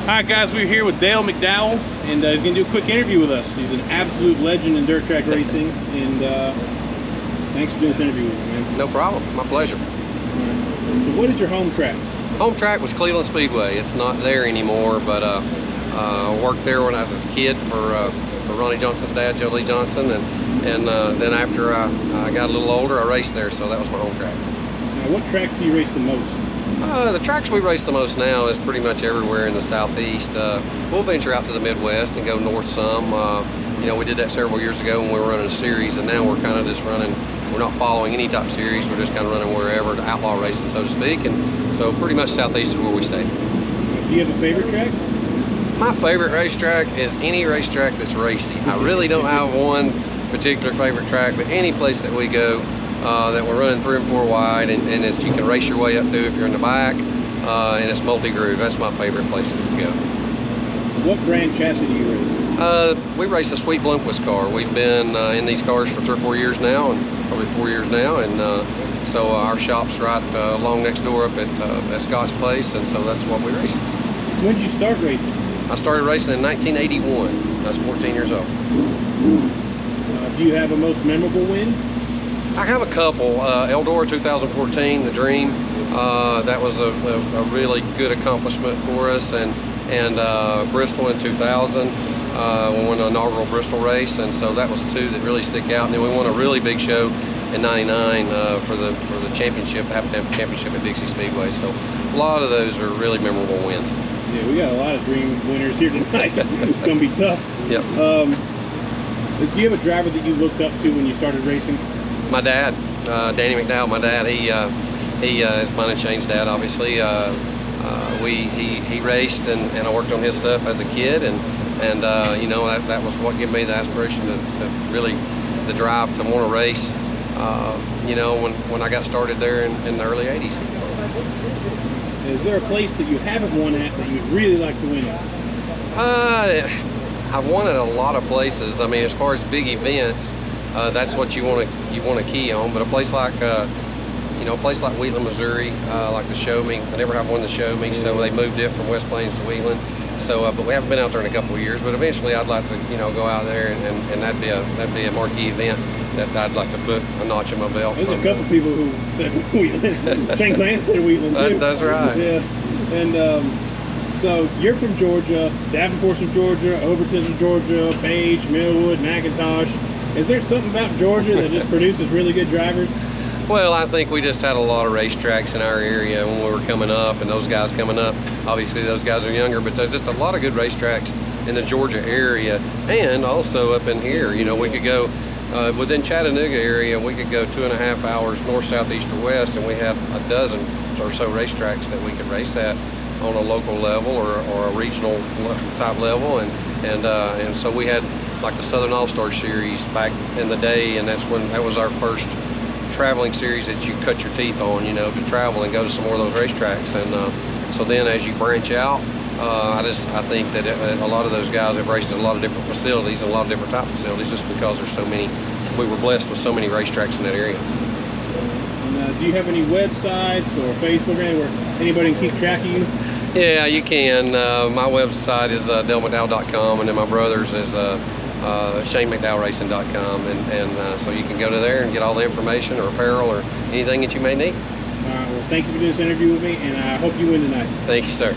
Alright guys, we're here with Dale Mcdowell, and he's going to do a quick interview with us. He's an absolute legend in dirt track racing, and thanks for doing this interview with me, man. No problem, my pleasure. Right. So what is your home track? Home track was Cleveland Speedway. It's not there anymore, but I worked there when I was a kid for Ronnie Johnson's dad, Joe Lee Johnson, and then after I got a little older, I raced there, so that was my home track. Now, what tracks do you race the most? The tracks we race the most now is pretty much everywhere in the southeast. We'll venture out to the Midwest and go north some. You know, we did that several years ago when we were running a series, and now we're kind of just running, we're not following any type series, we're just kind of running wherever, the outlaw racing, so to speak, and so pretty much southeast is where we stay. Do you have a favorite track? My favorite racetrack is any racetrack that's racy. I really don't have one particular favorite track, but any place that we go that we're running 3 and 4 wide, and you can race your way up to if you're in the back, and it's multi-groove. That's my favorite places to go. What brand chassis do you race? We race a Sweet Bloomquist car. We've been in these cars for 3 or 4 years now, and probably 4 years now, and so our shop's right along next door up at Scott's place, and so that's what we race. When did you start racing? I started racing in 1981. I was 14 years old. Do you have a most memorable win? I have a couple. Eldora 2014, the Dream. That was a really good accomplishment for us, and Bristol in 2000. We won an inaugural Bristol race, and so that was 2 that really stick out. And then we won a really big show in '99 for the championship, half championship at Dixie Speedway. So a lot of those are really memorable wins. Yeah, we got a lot of Dream winners here tonight. It's going to be tough. Yep. Do you have a driver that you looked up to when you started racing? My dad, Danny Mcdowell. My dad, he is mine and Shane's dad, obviously. He raced, and I worked on his stuff as a kid, and you know, that was what gave me the aspiration to really the drive to want to race. You know, when I got started there in the early '80s. Is there a place that you haven't won at that you'd really like to win at? I've won at a lot of places. I mean, as far as big events, that's what you want to key on. But a place like you know, a place like Wheatland, Missouri, like the Show Me. I never have one to Show Me, so they moved it from West Plains to Wheatland. So, but we haven't been out there in a couple of years. But eventually, I'd like to, you know, go out there, and that'd be a marquee event that I'd like to put a notch in my belt. There's a couple people who said Wheatland. Shane Clance said Wheatland too. That's right. Yeah, and so you're from Georgia, Davenport's from Georgia, Overton's from Georgia, Page, Millwood, McIntosh. Is there something about Georgia that just produces really good drivers? Well, I think we just had a lot of racetracks in our area when we were coming up, and those guys coming up, obviously those guys are younger, but there's just a lot of good racetracks in the Georgia area, and also up in here. You know, we could go within Chattanooga area, we could go 2.5 hours north, south, east, or west, and we have a dozen or so racetracks that we could race at on a local level or a regional type level, and so we had like the Southern All-Star Series back in the day, and that was our first traveling series that you cut your teeth on, you know, to travel and go to some more of those racetracks. And so then as you branch out, I think that a lot of those guys have raced at a lot of different facilities and a lot of different type facilities, just because there's so many. We were blessed with so many racetracks in that area. And, do you have any websites or Facebook or anywhere anybody can keep track of you? Yeah, you can. My website is DaleMcDowell.com, and then my brother's is ShaneMcDowellRacing.com, and so you can go to there and get all the information or apparel or anything that you may need. All right, well, thank you for doing this interview with me, and I hope you win tonight. Thank you, sir.